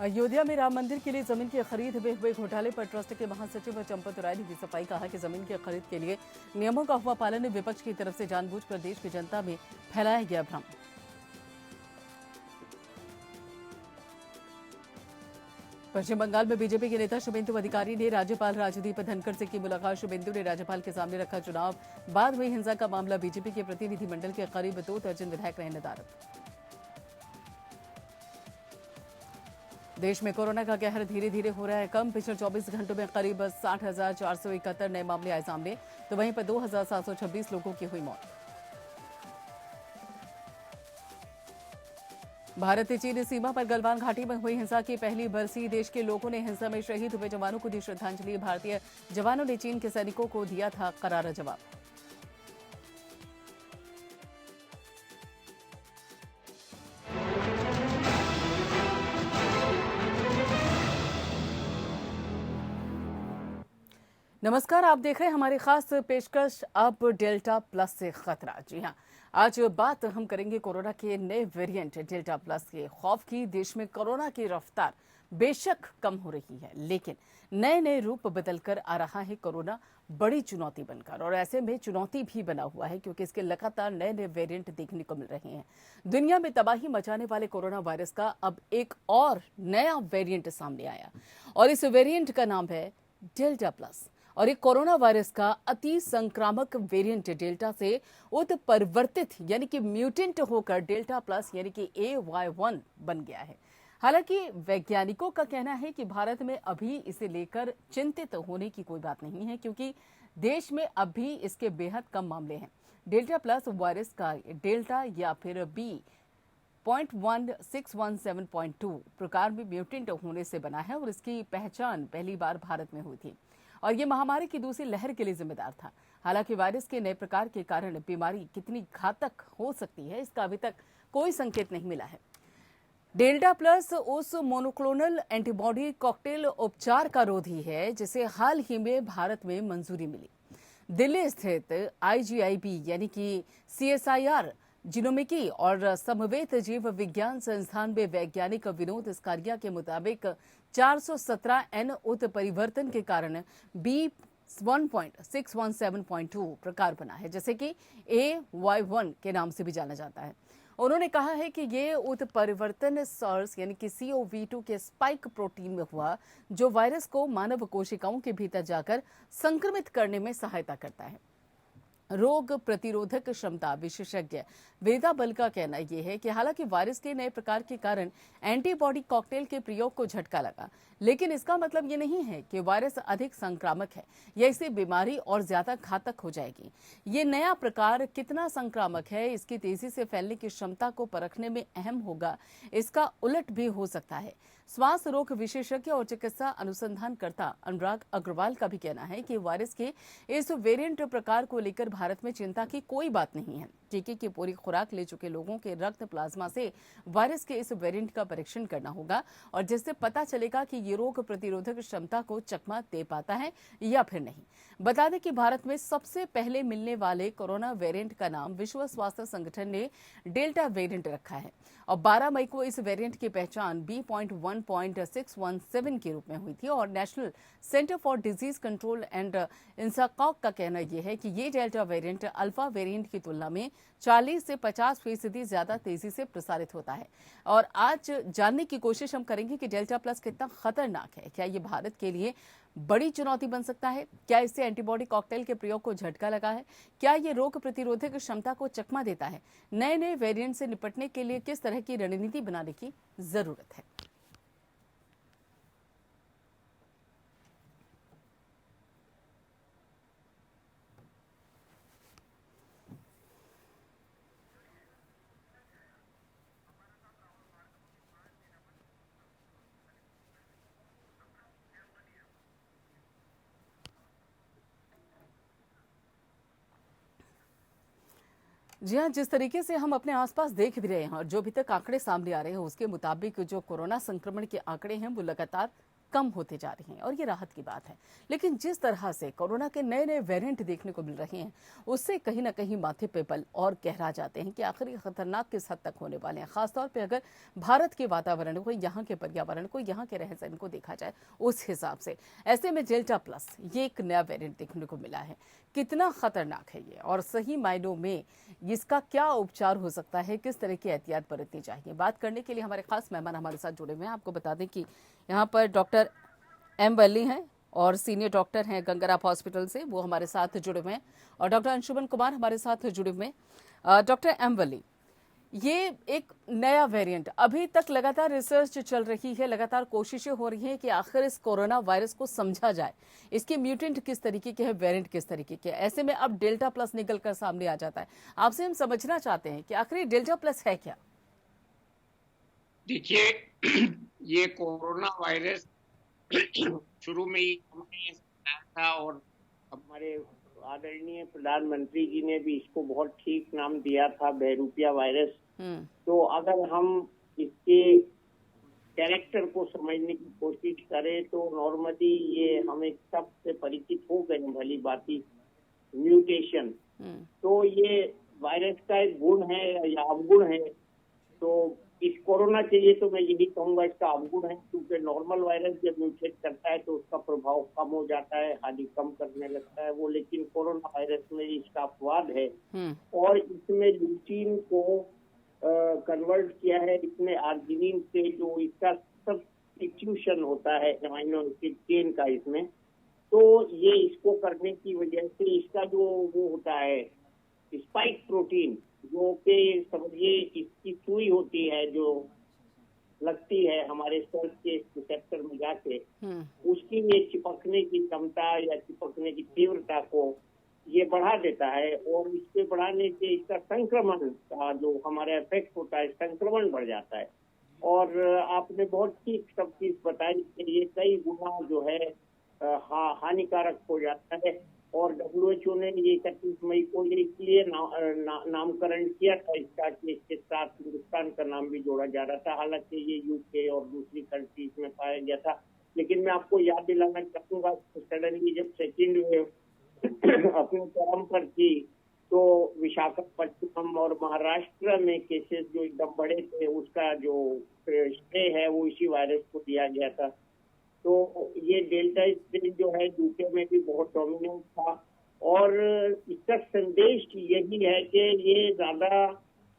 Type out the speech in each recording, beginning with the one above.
अयोध्या में राम मंदिर के लिए जमीन की खरीद में हुए घोटाले पर ट्रस्ट के महासचिव चंपत राय ने दी सफाई। कहा कि जमीन की खरीद के लिए नियमों का हुआ पालन विपक्ष की तरफ से जानबूझकर देश की जनता में फैलाया गया भ्रम। पश्चिम बंगाल में बीजेपी के नेता शुभेंदु अधिकारी ने राज्यपाल राजदीप धनखड़ से की मुलाकात। शुभेंदु ने राज्यपाल के सामने रखा चुनाव बाद हुई हिंसा का मामला। बीजेपी के प्रतिनिधिमंडल के करीब 2 दर्जन विधायक रहे नदारद। देश में कोरोना का कहर धीरे धीरे हो रहा है कम। पिछले 24 घंटों में करीब 60,471 नए मामले आए सामने, तो वहीं पर 2,726 लोगों की हुई मौत। भारत चीन सीमा पर गलवान घाटी में हुई हिंसा की पहली बरसी। देश के लोगों ने हिंसा में शहीद हुए जवानों को दी श्रद्धांजलि। भारतीय जवानों ने चीन के सैनिकों को दिया था करारा जवाब। नमस्कार, आप देख रहे हैं हमारी खास पेशकश अब डेल्टा प्लस से खतरा। जी हां, आज बात हम करेंगे कोरोना के नए वेरिएंट डेल्टा प्लस के खौफ की। देश में कोरोना की रफ्तार बेशक कम हो रही है, लेकिन नए नए रूप बदलकर आ रहा है कोरोना बड़ी चुनौती बनकर। और ऐसे में चुनौती भी बना हुआ है क्योंकि इसके लगातार नए नए वेरिएंट देखने को मिल रहे हैं। दुनिया में तबाही मचाने वाले कोरोना वायरस का अब एक और नया वेरिएंट सामने आया और इस वेरिएंट का नाम है डेल्टा प्लस। और एक कोरोना वायरस का अति संक्रामक वेरिएंट डेल्टा से उत्परिवर्तित यानी कि म्यूटेंट होकर डेल्टा प्लस यानी कि AY1 बन गया है। हालांकि वैज्ञानिकों का कहना है कि भारत में अभी इसे लेकर चिंतित होने की कोई बात नहीं है क्योंकि देश में अभी इसके बेहद कम मामले हैं। डेल्टा प्लस वायरस का डेल्टा या फिर B.1617.2 प्रकार में म्यूटेंट होने से बना है और इसकी पहचान पहली बार भारत में हुई थी और ये महामारी की दूसरी लहर के लिए जिम्मेदार था। हालांकि वायरस के नए प्रकार के कारण बीमारी कितनी घातक हो सकती है इसका अभी तक कोई संकेत नहीं मिला है। डेल्टा प्लस उस मोनोक्लोनल एंटीबॉडी कॉकटेल उपचार का रोधी है जिसे हाल ही में भारत में मंजूरी मिली। दिल्ली स्थित IGIB यानी कि CSIR जीनोमिकी और समवेत जीव विज्ञान संस्थान में वैज्ञानिक विनोद स्कारिया के मुताबिक 417N उत्परिवर्तन के कारण B.1.617.2 प्रकार बना है, जैसे कि AY1 के नाम से भी जाना जाता है। उन्होंने कहा है कि ये उत्परिवर्तन SARS यानी कि CoV2 के स्पाइक प्रोटीन में हुआ जो वायरस को मानव कोशिकाओं के भीतर जाकर संक्रमित करने में सहायता करता है। रोग प्रतिरोधक क्षमता विशेषज्ञ वेदा बल का कहना यह है कि हालांकि वायरस के नए प्रकार के कारण एंटीबॉडी कॉकटेल के प्रयोग को झटका लगा, लेकिन इसका मतलब ये नहीं है कि वायरस अधिक संक्रामक है या इससे बीमारी और ज्यादा घातक हो जाएगी। ये नया प्रकार कितना संक्रामक है, इसकी तेजी से फैलने की क्षमता को परखने में अहम होगा। इसका उलट भी हो सकता है। श्वास रोग विशेषज्ञ और चिकित्सा अनुसंधानकर्ता अनुराग अग्रवाल का भी कहना है कि वायरस के इस वेरिएंट प्रकार को लेकर भारत में चिंता की कोई बात नहीं है। टीके की पूरी खुराक ले चुके लोगों के रक्त प्लाज्मा से वायरस के इस वेरिएंट का परीक्षण करना होगा और जिससे पता चलेगा कि ये रोग प्रतिरोधक क्षमता को चकमा दे पाता है या फिर नहीं। बता दें कि भारत में सबसे पहले मिलने वाले कोरोना वेरिएंट का नाम विश्व स्वास्थ्य संगठन ने डेल्टा वेरिएंट रखा है और 12 मई को इस वेरिएंट की पहचान B.1.617 के रूप में हुई थी और national centre for disease control and INSACOG का कहना यह है कि ये डेल्टा वेरिएंट अल्फा वेरिएंट की तुलना में 40 से 50% ज्यादा तेजी से प्रसारित होता है। और आज जानने की कोशिश हम करेंगे कि डेल्टा प्लस कितना खतरनाक है। क्या ये भारत के लिए बड़ी चुनौती बन सकता है? क्या इससे एंटीबॉडी कॉकटेल के प्रयोग को झटका लगा है? क्या ये रोग प्रतिरोधक क्षमता को चकमा देता है? नए नए वेरिएंट से निपटने के लिए किस तरह की रणनीति बनाने की जरूरत है? जी हाँ, जिस तरीके से हम अपने आसपास देख भी रहे हैं और जो अभी तक आंकड़े सामने आ रहे हैं उसके मुताबिक जो कोरोना संक्रमण के आंकड़े हैं वो लगातार कम होते जा रही हैं और ये राहत की बात है। लेकिन जिस तरह से कोरोना के नए नए वेरिएंट देखने को मिल रहे हैं, उससे कहीं ना कहीं माथे पे बल और गहरा जाते हैं कि आखिर ये खतरनाक किस हद तक होने वाले हैं। खासतौर पर अगर भारत के वातावरण को, यहाँ के पर्यावरण को, यहाँ के रहन सहन को देखा जाए उस हिसाब से। ऐसे में डेल्टा प्लस ये एक नया वेरिएंट देखने को मिला है। कितना खतरनाक है ये और सही मायनों में इसका क्या उपचार हो सकता है, किस तरह की एहतियात बरतनी चाहिए, बात करने के लिए हमारे खास मेहमान हमारे साथ जुड़े हुए हैं। आपको बता दें कि यहाँ पर डॉक्टर एम वली हैं और सीनियर डॉक्टर हैं गंगाराम हॉस्पिटल से, वो हमारे साथ जुड़े हुए हैं। और डॉक्टर अंशुमन कुमार हमारे साथ जुड़े हुए हैं। डॉक्टर एम वली, ये एक नया वेरिएंट, अभी तक लगातार रिसर्च चल रही है, लगातार कोशिशें हो रही हैं कि आखिर इस कोरोना वायरस को समझा जाए, इसके म्यूटेंट किस तरीके के हैं, वेरिएंट किस तरीके के। ऐसे में अब डेल्टा प्लस निकल कर सामने आ जाता है। आपसे हम समझना चाहते हैं कि आखिर डेल्टा प्लस है क्या। देखिए, ये कोरोना वायरस शुरू में ही हमने सुना था और हमारे आदरणीय प्रधानमंत्री जी ने भी इसको बहुत ठीक नाम दिया था, बहरूपिया वायरस। तो अगर हम इसके कैरेक्टर को समझने की कोशिश करें तो नॉर्मली ये हमें सबसे परिचित हो गए भली बाती, म्यूटेशन। तो ये वायरस का एक गुण है या अवगुण है। तो इस कोरोना के लिए तो मैं यही कहूंगा इसका अवगुण है, क्योंकि नॉर्मल वायरस जब म्यूटेट करता है तो उसका प्रभाव कम हो जाता है, हानि कम करने लगता है वो। लेकिन कोरोना वायरस में इसका अपवाद है और इसमें ल्यूसीन को कन्वर्ट किया है इसमें आर्जिनिन से, जो इसका सब्स्टिट्यूशन होता है अमीनो एसिड चेन का इसमें। तो ये इसको करने की वजह से इसका जो वो होता है स्पाइक प्रोटीन, जो कि समझिए इसकी सुई होती है जो लगती है हमारे सेल्स के रिसेप्टर में जाके, उसकी ये चिपकने की क्षमता या चिपकने की तीव्रता को ये बढ़ा देता है। और इसके बढ़ाने से इसका संक्रमण का जो हमारा इफेक्ट होता है, संक्रमण बढ़ जाता है। और आपने बहुत ठीक सब चीज बताई कि ये कई गुना जो है हानिकारक हो जाता है। और WHO ने ये 31 मई को ये इसलिए नामकरण किया था इसका कि इसके साथ हिंदुस्तान का नाम भी जोड़ा जा रहा था। हालांकि ये UK और दूसरी कंट्रीज में पाया गया था। लेकिन मैं आपको याद दिलाना चाहूंगा कि सडनली जब सेकेंड वेव अपने चरम पर थी तो विशाखापट्टनम और महाराष्ट्र में केसेस जो एकदम बड़े थे, उसका जो श्रेय है वो इसी वायरस को दिया गया था। तो ये डेल्टा स्ट्रेन जो है UK में भी बहुत डोमिनेंट था। और इसका संदेश यही है कि ये ज्यादा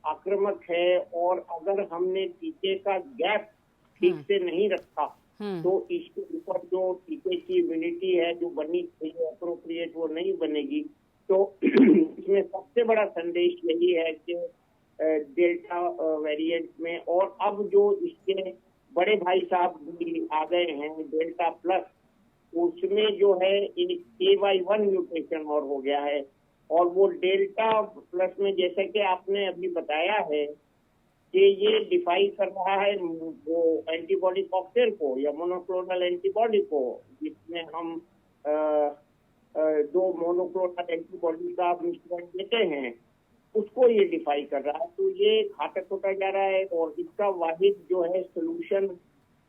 आक्रामक है और अगर हमने टीके का गैप ठीक से नहीं रखा तो इसके ऊपर जो टीके की इम्यूनिटी है जो बनी चाहिए अप्रोप्रिएट, वो नहीं बनेगी। तो इसमें सबसे बड़ा संदेश यही है कि डेल्टा वेरिएंट में, और अब जो इसके बड़े भाई साहब भी आ गए हैं डेल्टा प्लस, उसमें जो है एक KY1 म्यूटेशन और हो गया है। और वो डेल्टा प्लस में जैसे कि आपने अभी बताया है कि ये डिफाई कर रहा है वो एंटीबॉडी कॉकटेल को या मोनोक्लोनल एंटीबॉडी को, जिसमें हम दो मोनोक्लोनल एंटीबॉडी का मिश्रण देते हैं, उसको ये डिफाई कर रहा है। तो ये घातक होता जा रहा है। और इसका वाहिद जो है सोल्यूशन,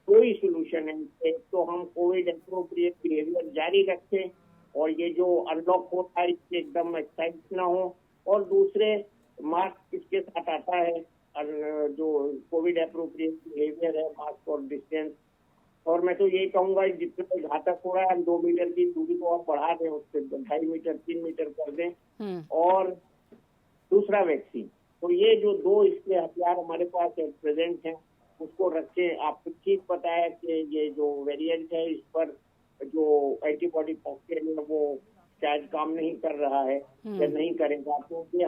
कोई सोल्यूशन है तो हम कोविड एप्रोप्रिएट बिहेवियर जारी रखें और ये जो अनलॉक होता है इससे एकदम एक्साइट ना हो। और दूसरे मास्क इसके साथ आता है, जो कोविड एप्रोप्रिएट बिहेवियर है, मास्क और डिस्टेंस। और मैं तो यही कहूंगा जितना घातक हो रहा है हम 2 मीटर की दूरी को आप बढ़ा दें, उससे 2.5 मीटर 3 मीटर कर दें। और दूसरा वैक्सीन। तो ये जो दो इसके हथियार हमारे पास प्रेजेंट हैं उसको रखें। आपको ठीक पता है कि ये जो वेरिएंट है इस पर जो एंटीबॉडी कॉकटेल है वो शायद काम नहीं कर रहा है या नहीं करेगा, तो ये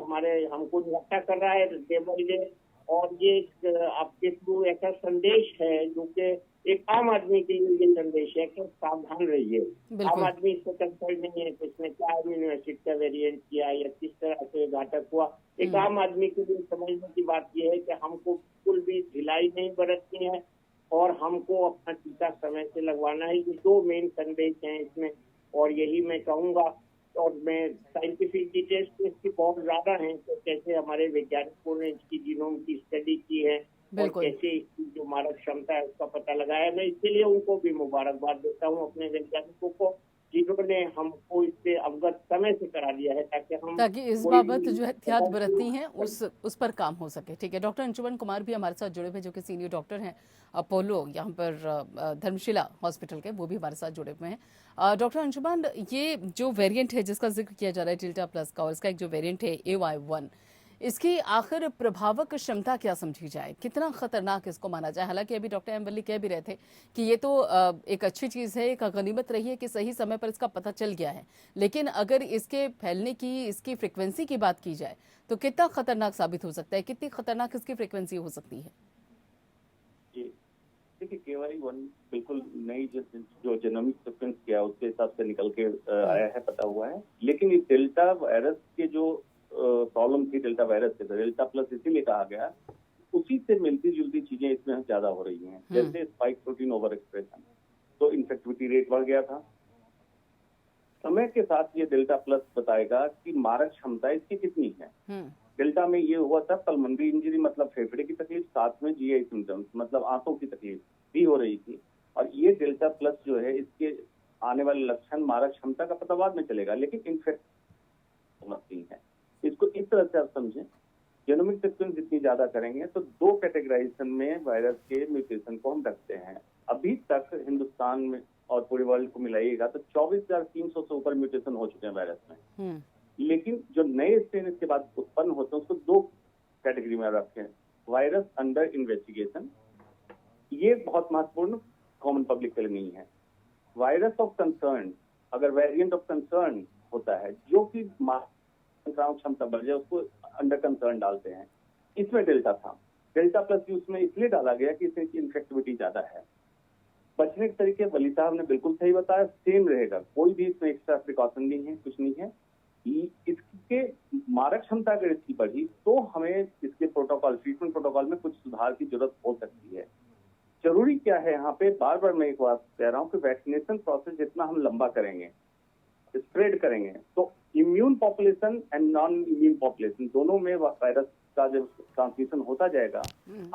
हमको निराशा कर रहा है डे बाई डे। और ये आपके थ्रू ऐसा संदेश है जो कि एक आम आदमी के लिए ये संदेश है कि सावधान रहिए। आम आदमी इससे कंसर्न नहीं है कि इसने क्या अमीनो एसिड का वेरिएंट किया या किस तरह से घातक हुआ। एक आम आदमी के लिए समझने की बात यह है कि हमको बिल्कुल भी ढिलाई नहीं बरतनी है और हमको अपना टीका समय से लगवाना है। ये दो मेन संदेश हैं इसमें और यही मैं कहूंगा। और मैं साइंटिफिक डिटेल्स इसकी बहुत ज्यादा हैं, तो कैसे हमारे वैज्ञानिकों ने इसकी जीनोम की स्टडी की है बिल्कुल। कैसे इसकी जो मारक क्षमता है उसका पता लगाया। मैं इसके लिए उनको भी मुबारकबाद देता हूँ, अपने वैज्ञानिकों को, जिन्होंने हमको इससे अवगत समय से करा दिया है, ताकि हम ताकि इस कोई बाबत भी जो एहतियात बरतनी है उस पर काम हो सके। ठीक है, डॉक्टर अंशुमन कुमार भी हमारे साथ जुड़े हुए, जो कि सीनियर डॉक्टर हैं अपोलो यहाँ पर धर्मशिला हॉस्पिटल के, वो भी हमारे साथ जुड़े हुए हैं। डॉक्टर अंशुमन, ये जो वेरिएंट है जिसका जिक्र किया जा रहा है डेल्टा प्लस का, और इसका एक जो वेरिएंट है AY1, इसकी आखिर प्रभावक क्षमता क्या समझी जाए, कितना खतरनाक इसको माना जाए? हालांकि अभी डॉक्टर एम वल्ली कह भी रहे थे कि ये तो एक अच्छी चीज है, एक गनीमत रही है कि सही समय पर इसका पता चल गया है, लेकिन अगर इसके फैलने की, इसकी फ्रिक्वेंसी की बात की जाए तो कितना खतरनाक साबित हो सकता है, कितनी खतरनाक इसकी फ्रिक्वेंसी हो सकती है? जी, देखिए KY1 बिल्कुल नई जो जेनोमिक सीक्वेंस किया उसके हिसाब से निकल के आया है, पता हुआ है। लेकिन इस डेल्टा वायरस के जो प्रॉब्लम थी डेल्टा वायरस से, डेल्टा प्लस इसीलिए कहा गया, उसी से मिलती जुलती चीजें इसमें ज्यादा हो रही हैं। जैसे स्पाइक प्रोटीन ओवर एक्सप्रेशन, तो इन्फेक्टिविटी रेट बढ़ गया था। समय के साथ ये डेल्टा प्लस बताएगा कि मारक क्षमता इसकी कितनी है। डेल्टा में ये हुआ था पल्मोनरी इंजरी, मतलब फेफड़े की तकलीफ, साथ में GI सिम्टम्स मतलब आंतों की तकलीफ भी हो रही थी। और ये डेल्टा प्लस जो है, इसके आने वाले लक्षण मारक क्षमता का पता बाद में चलेगा, लेकिन इन्फेक्शन नहीं है। इसको इस तरह से आप समझें, जेनोमिक सीक्वेंस जितनी ज्यादा करेंगे तो 2 कैटेगराइजेशन में वायरस के म्यूटेशन को हम रखते हैं। अभी तक हिंदुस्तान में और पूरे वर्ल्ड को मिलाइएगा तो 24,300 से ऊपर म्यूटेशन हो चुके हैं वायरस में। लेकिन जो नए स्ट्रेन इसके बाद उत्पन्न होते हैं उसको 2 कैटेगरी में रखें। वायरस अंडर इन्वेस्टिगेशन, ये बहुत महत्वपूर्ण कॉमन पब्लिक के लिए नहीं है। वायरस ऑफ कंसर्न, अगर वेरिएंट ऑफ कंसर्न होता है जो कि संक्रामक क्षमता बढ़ जाए, उसको अंडर कंसर्न डालते हैं। इसमें डेल्टा था, डेल्टा प्लस भी उसमें इसलिए डाला गया कि इसकी इन्फेक्टिविटी ज्यादा है। बचने के तरीके वली साहब ने बिल्कुल सही बताया, सेम रहेगा, कोई भी इसमें एक्स्ट्रा प्रिकॉशन नहीं है, कुछ नहीं है। इसके मारक क्षमता अगर इसकी बढ़ी तो हमें इसके प्रोटोकॉल, ट्रीटमेंट प्रोटोकॉल में कुछ सुधार की जरूरत हो सकती है। जरूरी क्या है यहाँ पे, बार बार मैं एक बात कह रहा हूँ कि वैक्सीनेशन प्रोसेस जितना हम लंबा करेंगे, स्प्रेड करेंगे, तो immune population and non immune population दोनों में वायरस का जब ट्रांसमिशन होता जाएगा,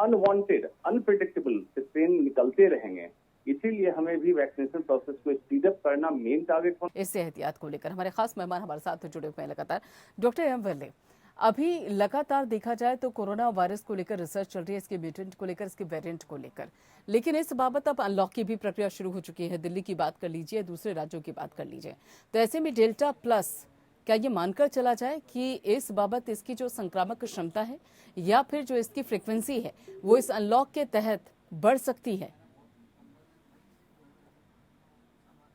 अनवांटेड अनप्रिडिक्टेबल स्ट्रेन निकलते रहेंगे। इसीलिए हमें भी वैक्सीनेशन प्रोसेस को स्पीड अप करना मेन टारगेट होना। इससे एहतियात को लेकर हमारे खास मेहमान हमारे साथ जुड़े हुए हैं लगातार। डॉक्टर एम वल्ली, अभी लगातार देखा जाए तो कोरोना वायरस को लेकर रिसर्च चल रही है, इसके म्यूटेंट को लेकर, इसके वेरिएंट को लेकर, लेकिन इस बाबत अब अनलॉक की भी प्रक्रिया शुरू हो चुकी है। दिल्ली की बात कर लीजिए, दूसरे राज्यों की बात कर लीजिए, तो ऐसे में डेल्टा प्लस, क्या ये मानकर चला जाए कि इस बाबत इसकी जो संक्रामक क्षमता है या फिर जो इसकी फ्रिक्वेंसी है वो इस अनलॉक के तहत बढ़ सकती है?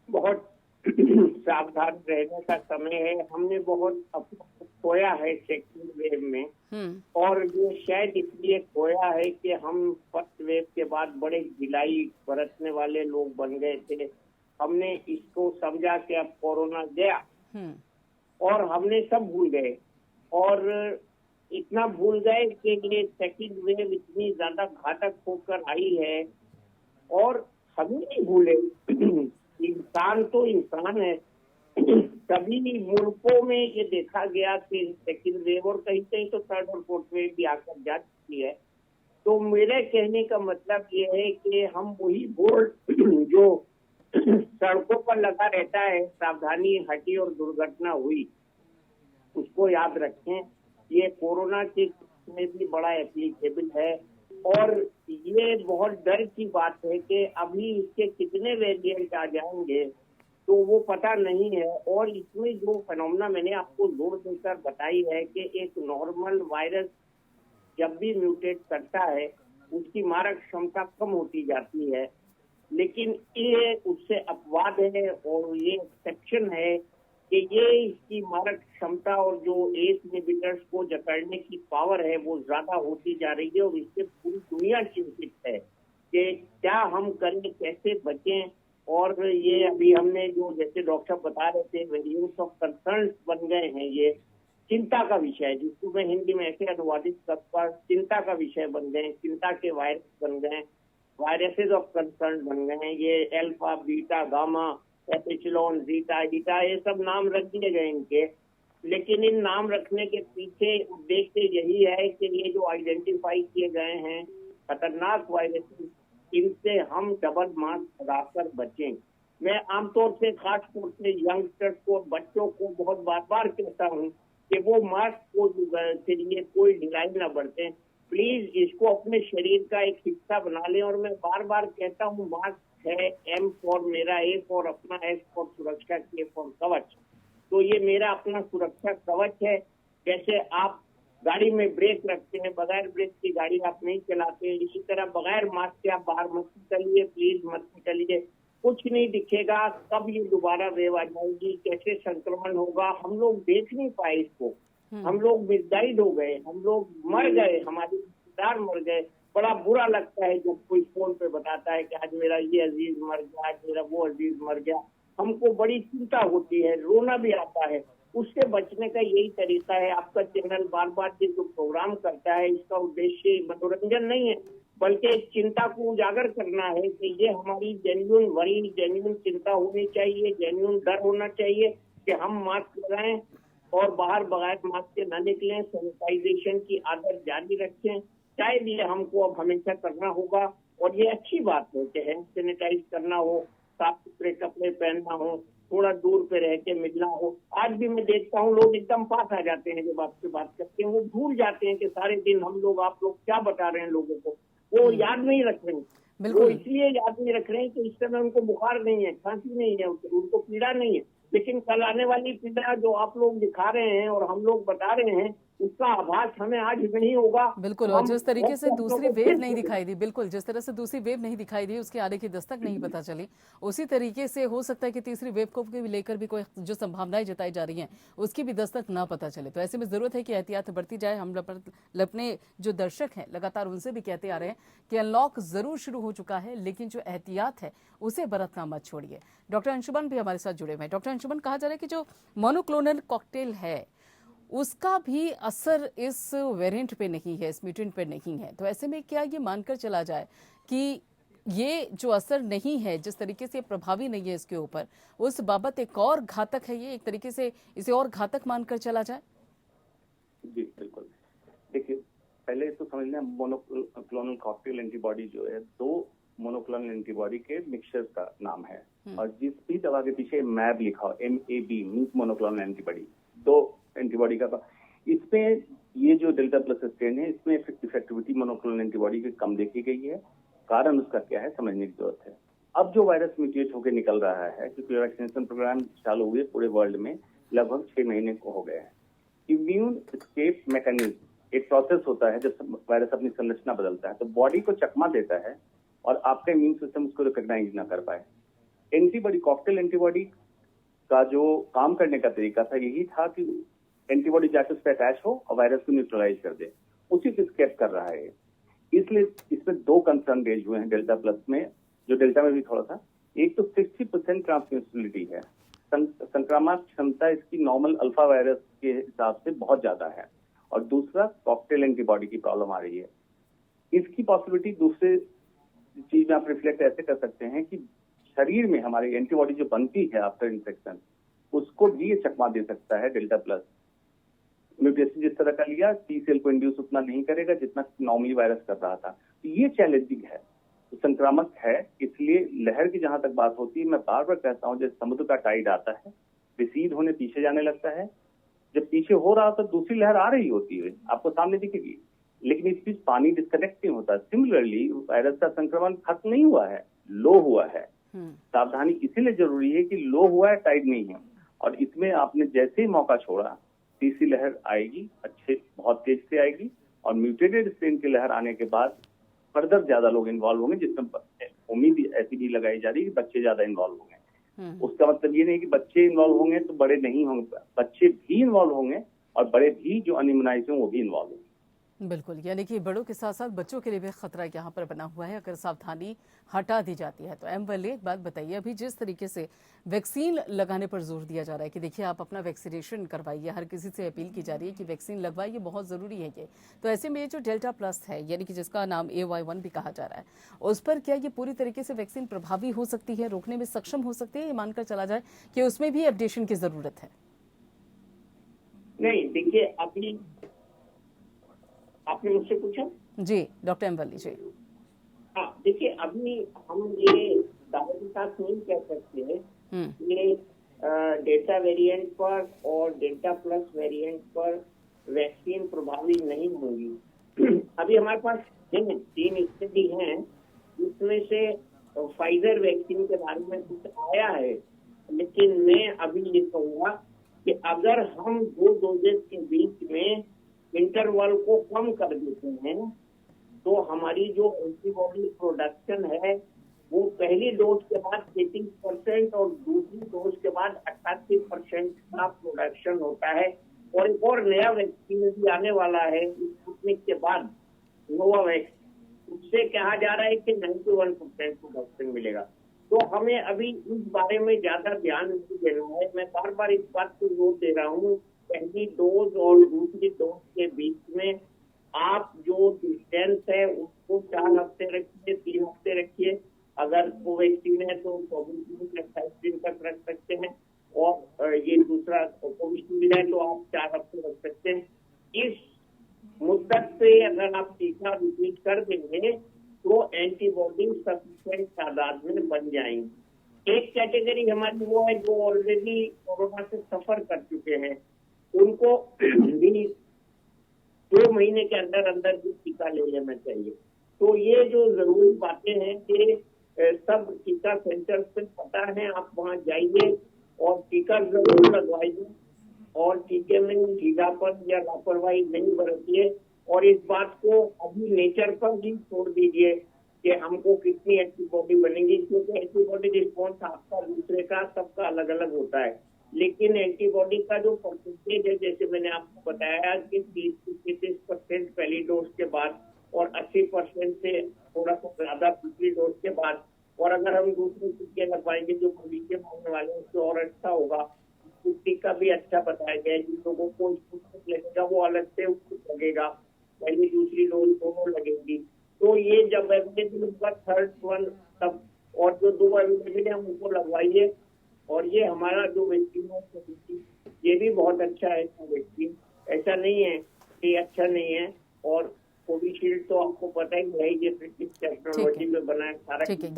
बहुत सावधान रहने का समय है। हमने बहुत खोया है सेकंड वेव में, और ये शायद इसलिए खोया है कि हम फर्स्ट वेव के बाद बड़े ढिलाई बरतने वाले लोग बन गए थे। हमने इसको समझा कि अब कोरोना गया, और हमने सब भूल गए, और इतना भूल गए कि ये सेकंड वेव इतनी ज्यादा घातक होकर आई है। और हम नहीं भूले, इंसान तो इंसान है। सभी मुल्कों में ये देखा गया कि सेकंड वेव, और कहीं कहीं तो थर्ड और फोर्थ वेव भी आकर जा चुकी है। तो मेरे कहने का मतलब ये है कि हम वही बोर्ड जो सड़कों पर लगा रहता है, सावधानी हटी और दुर्घटना हुई, उसको याद रखें। ये कोरोना के में भी बड़ा एप्लीकेबल है, और ये बहुत डर की बात है कि अभी इसके कितने वेरिएंट आ जाएंगे तो वो पता नहीं है। और इसमें जो फेनोमेना मैंने आपको जोर देकर बताई है कि एक नॉर्मल वायरस जब भी म्यूटेट करता है उसकी मारक क्षमता कम होती जाती है, लेकिन ये उससे अपवाद है और ये एक्सेप्शन है कि ये इसकी मारक क्षमता और जो एस इनहिबिटर्स को जकड़ने की पावर है वो ज्यादा होती जा रही है। और इससे पूरी दुनिया चिंतित है कि क्या हम करें, कैसे बचें। और ये अभी हमने जो जैसे डॉक्टर बता रहे थे, वेरिएंट्स ऑफ कंसर्न बन गए हैं, ये चिंता का विषय है, जिसको मैं हिंदी में ऐसे अनुवादित कर, चिंता का विषय बन गए, चिंता के वायरस बन गए, वायरसेस ऑफ कंसर्न बन गए हैं। ये alpha, beta, gamma, epsilon, zeta, eta, ये सब नाम रख दिए गए इनके। लेकिन इन नाम रखने के पीछे उद्देश्य यही है कि ये जो आइडेंटिफाई किए गए हैं खतरनाक वायरस, इनसे हम डबल मास्क लगाकर बचें। मैं आमतौर से खासतौर से यंगस्टर्स को, बच्चों को बहुत बार बार कहता हूँ कि वो मास्क को के लिए कोई ढिलाई न बरतें। प्लीज इसको अपने शरीर का एक हिस्सा बना लें। और मैं बार बार कहता हूँ, मास्क है एम फॉर मेरा, ए फॉर अपना, एस फॉर सुरक्षा, के फॉर कवच। तो ये मेरा अपना सुरक्षा कवच है। जैसे आप गाड़ी में ब्रेक रखते हैं, बगैर ब्रेक की गाड़ी आप नहीं चलाते, इसी तरह बगैर मास्क के आप बाहर मत निकलिए, प्लीज मत निकलिए। कुछ नहीं दिखेगा, कब ये दोबारा वेव आ जाएगी, कैसे संक्रमण होगा, हम लोग देख नहीं पाए इसको। हम लोग मिसगाइड हो गए, हम लोग मर गए, हमारे रिश्तेदार मर गए। बड़ा बुरा लगता है जब कोई फोन पे बताता है कि आज मेरा ये अजीज मर गया, आज मेरा वो अजीज मर गया। हमको बड़ी चिंता होती है, रोना भी आता है। उससे बचने का यही तरीका है। आपका चैनल बार बार ये जो प्रोग्राम करता है, इसका उद्देश्य मनोरंजन नहीं है, बल्कि चिंता को उजागर करना है कि ये हमारी जेन्युइन वरी, जेन्युइन चिंता होनी चाहिए, जेन्युइन डर होना चाहिए कि हम मास्क लगाएं और बाहर बगैर मास्क के न निकलें, सैनिटाइजेशन की आदत जारी रखें। शायद ये हमको अब हमेशा करना होगा, और ये अच्छी बात है कि हैंड सैनिटाइज करना हो, साफ सुथरे कपड़े पहनना हो, थोड़ा दूर पे रह के मिलना हो। आज भी मैं देखता हूँ लोग एकदम पास आ जाते हैं, जब आपसे बात करते हैं वो भूल जाते हैं कि सारे दिन हम लोग, आप लोग क्या बता रहे हैं लोगों को, वो याद नहीं रख रहे हैं। वो इसलिए याद नहीं रख रहे हैं कि इस समय उनको बुखार नहीं है, खांसी नहीं है, उनको पीड़ा नहीं है। लेकिन कल आने वाली पीड़ा जो आप लोग दिखा रहे हैं और हम लोग बता रहे हैं, उसका आभास हमें आज नहीं होगा। बिल्कुल, और जिस तरीके से दूसरी वेव नहीं दिखाई दी, बिल्कुल जिस तरह से दूसरी वेव नहीं दिखाई दी, उसके आने की दस्तक नहीं पता चली, उसी तरीके से हो सकता है कि तीसरी वेव को भी लेकर भी कोई जो संभावनाएं जताई जा रही हैं उसकी भी दस्तक ना पता चले। तो ऐसे में जरूरत है कि एहतियात बरती जाए। हम अपने जो दर्शक हैं लगातार उनसे भी कहते आ रहे हैं कि अनलॉक जरूर शुरू हो चुका है, लेकिन जो एहतियात है उसे बरतना मत छोड़िए। डॉक्टर अंशुमन भी हमारे साथ जुड़े हुए हैं। डॉक्टर अंशुमन, कहा जा रहा है कि जो मोनोक्लोनल कॉकटेल है उसका भी असर इस वेरिएंट पे नहीं है, इस म्यूटेंट पे नहीं है। तो ऐसे में क्या ये मानकर चला जाए कि ये जो असर नहीं है, जिस तरीके से प्रभावी नहीं है इसके ऊपर, उस बाबत एक और घातक है, ये एक तरीके से इसे और घातक मानकर चला जाए? जी बिल्कुल। देखिए, पहले तो समझना, मोनोक्लोनल कॉकटेल एंटीबॉडी जो है, 2 मोनोक्लोनल एंटीबॉडी के मिक्सचर का नाम है। और जिस भी दवा के पीछे मैब लिखा हो, MAB means monoclonal antibody, 2 antibody का, इसमें ये जो डेल्टा प्लस स्ट्रेन है, इसमें इफेक्टिविटी मोनोक्लोनल एंटीबॉडी की कम देखी गई है। कारण उसका क्या है, समझने की जरूरत है। अब जो वायरस म्यूटेट होकर निकल रहा है, क्योंकि वैक्सीनेशन प्रोग्राम चालू हुए पूरे वर्ल्ड में, लगभग 6 महीने को हो गए हैं। इम्यून एस्केप मैकेनिज्म एक प्रोसेस होता है, जब वायरस अपनी संरचना बदलता है तो बॉडी को चकमा देता है और आपका इम्यून सिस्टम उसको रिकॉग्नाइज ना कर पाए। एंटीबॉडी, कॉकटेल एंटीबॉडी का जो काम करने का तरीका था, यही था कि एंटीबॉडी जाके उस पर अटैच हो और वायरस को न्यूट्रलाइज कर दे। उसी को स्केप कर रहा है। इसलिए इसमें 2 कंसर्न रेज हुए हैं डेल्टा प्लस में, जो डेल्टा में भी थोड़ा था। एक तो 60% ट्रांसमिसिबिलिटी है, संक्रामक क्षमता इसकी नॉर्मल अल्फा वायरस के हिसाब से बहुत ज्यादा है। और दूसरा, कॉकटेल एंटीबॉडी की प्रॉब्लम आ रही है। इसकी पॉसिबिलिटी दूसरे चीज में आप रिफ्लेक्ट ऐसे कर सकते हैं कि शरीर में हमारी एंटीबॉडी जो बनती है आफ्टर इन्फेक्शन, उसको भी ये चकमा दे सकता है डेल्टा प्लस। म्यूटेशन जिस तरह का लिया, टी सेल को इंड्यूस उतना नहीं करेगा जितना नॉर्मली वायरस कर रहा था। तो ये चैलेंजिंग है, तो संक्रामक है। इसलिए लहर की जहां तक बात होती है, मैं बार बार कहता हूं, जैसे समुद्र का टाइड आता है, रिसीड होने पीछे जाने लगता है, जब पीछे हो रहा तो दूसरी लहर आ रही होती है, आपको सामने दिखेगी, लेकिन इस बीच पानी डिस्कनेक्ट नहीं होता। सिमिलरली वायरस का संक्रमण खत्म नहीं हुआ है, लो हुआ है। सावधानी इसीलिए जरूरी है कि लो हुआ है, टाइड नहीं है। और इसमें आपने जैसे ही मौका छोड़ा, तीसरी लहर आएगी, बहुत तेज से आएगी, और म्यूटेटेड स्ट्रेन की लहर आने के बाद फर्दर ज्यादा लोग इन्वॉल्व होंगे, जिसमें उम्मीद ऐसी भी लगाई जा रही है कि बच्चे ज्यादा इन्वॉल्व होंगे। उसका मतलब ये नहीं कि बच्चे इन्वॉल्व होंगे तो बड़े नहीं होंगे, बच्चे भी इन्वॉल्व होंगे और बड़े भी जो अनइम्यूनाइज्ड हैं वो भी इन्वॉल्व होंगे। बिल्कुल, यानी कि बड़ों के साथ साथ बच्चों के लिए भी खतरा यहाँ पर बना हुआ है अगर सावधानी हटा दी जाती है तो। वली, एक बात बताइए, अभी जिस तरीके से वैक्सीन लगाने पर जोर दिया जा रहा है कि देखिए आप अपना वैक्सीनेशन करवाइए, हर किसी से अपील की जा रही है कि वैक्सीन लगवाइए, बहुत ज़रूरी है ये। तो ऐसे में ये जो डेल्टा प्लस है, यानी कि जिसका नाम AY1 भी कहा जा रहा है, उस पर क्या ये पूरी तरीके से वैक्सीन प्रभावी हो सकती है, रोकने में सक्षम हो सकती है, ये मानकर चला जाए कि उसमें भी अपडेशन की ज़रूरत है? नहीं, देखिए, अभी आपने मुझसे पूछा। जी डॉक्टर वली जी। हाँ, देखिए अभी हम ये दावे के साथ नहीं कह सकते ये डेल्टा वेरिएंट पर और डेल्टा प्लस वेरिएंट पर वैक्सीन प्रभावी नहीं होंगी। अभी हमारे पास 3 स्टडी हैं, इसमें से फाइजर वैक्सीन के बारे में कुछ आया है, लेकिन मैं अभी ये कहूँगा कि अगर हम 2 डोजेस के बीच में इंटरवल को कम कर देते हैं तो हमारी जो एंटीबॉडी प्रोडक्शन है वो पहली डोज के बाद 33% और दूसरी डोज के बाद 88% का प्रोडक्शन होता है। और एक और नया वैक्सीन भी आने वाला है स्पुतनिक के बाद, नोवावैक्स, उससे कहा जा रहा है कि 91% प्रोडक्शन मिलेगा। तो हमें अभी इस बारे में ज्यादा ध्यान नहीं देना है। मैं बार बार इस बात को जोर दे रहा हूँ, पहली डोज और दूसरी डोज के बीच में आप जो डिस्टेंस है उसको 4 हफ्ते रखिए, 3 हफ्ते रखिए। अगर कोवैक्सीन है तो 24 दिन या 28 दिन तक रख सकते हैं, और ये दूसरा कोविशील्ड है तो आप 4 हफ्ते रख सकते हैं। इस मुद्दत पे अगर आप टीका रिपीट कर देंगे तो एंटीबॉडी सफिशिएंट तादाद में बन जाएंगी। एक कैटेगरी हमारी वो है जो ऑलरेडी कोरोना से सफर कर चुके हैं, उनको भी 2 महीने के अंदर अंदर भी टीका ले लेना चाहिए। तो ये जो जरूरी बातें हैं कि सब टीका सेंटर पे पता है, आप वहाँ जाइए और टीका जरूर लगवाइए, और टीके में ढीलापन या लापरवाही नहीं बरतिए, और इस बात को अभी नेचर पर ही छोड़ दीजिए कि हमको कितनी एंटीबॉडी बनेगी, क्योंकि एंटीबॉडी रिस्पॉन्स आपका दूसरे का सबका अलग अलग होता है। लेकिन एंटीबॉडी का जो परसेंटेज है, जैसे मैंने आपको बताया कि 30-33% पहली डोज के बाद और 80% से थोड़ा सा ज्यादा दूसरी डोज के बाद, और अगर हम दूसरे टीके लगवाएंगे जो भविष्य में होने वाले हैं उससे और अच्छा होगा। टीका भी अच्छा बताया गया है, जिन लोगों को स्पुतनिक लगेगा वो अलग से उसको लगेगा, पहली दूसरी डोज दोनों लगेगी। तो ये जब अवेलेबल होगा 3rd वन तब, और जो 2 अवेलेबल है हम उनको लगवाइए। और ये हमारा जो वैक्सीन है ये भी बहुत अच्छा है वैक्सीन, ऐसा नहीं है कि अच्छा नहीं है। और कोविशील्ड तो आपको पता ही है, ये ब्रिटिश टेक्नोलॉजी में बना है सारा। ठीक है,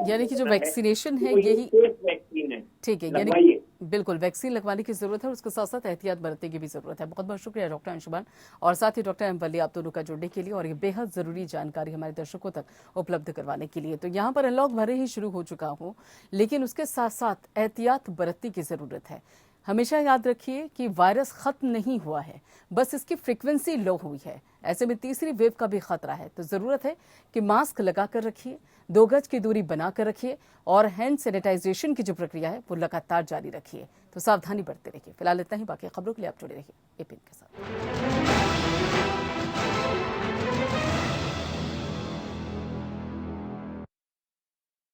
यानी कि जो वैक्सीनेशन है तो यही वैक्सीन है। ठीक है, यानी बिल्कुल वैक्सीन लगवाने की जरूरत है और उसके साथ साथ एहतियात बरतने की भी जरूरत है। बहुत बहुत शुक्रिया डॉक्टर अंशुमान और साथ ही डॉक्टर एम वली, आप दोनों का जुड़ने के लिए और ये बेहद जरूरी जानकारी हमारे दर्शकों तक उपलब्ध करवाने के लिए। तो यहाँ पर अनलॉक भले ही शुरू हो चुका हो, लेकिन उसके साथ साथ एहतियात बरतने की जरूरत है। हमेशा याद रखिए कि वायरस खत्म नहीं हुआ है, बस इसकी फ्रीक्वेंसी लो हुई है। ऐसे में तीसरी वेव का भी खतरा है, तो जरूरत है कि मास्क लगाकर रखिए, 2 गज की दूरी बनाकर रखिए और हैंड सैनिटाइजेशन की जो प्रक्रिया है वो लगातार जारी रखिए। तो सावधानी बरतते रहिए। फिलहाल इतना ही, बाकी खबरों के लिए आप जुड़े रहिए एपीएन के साथ।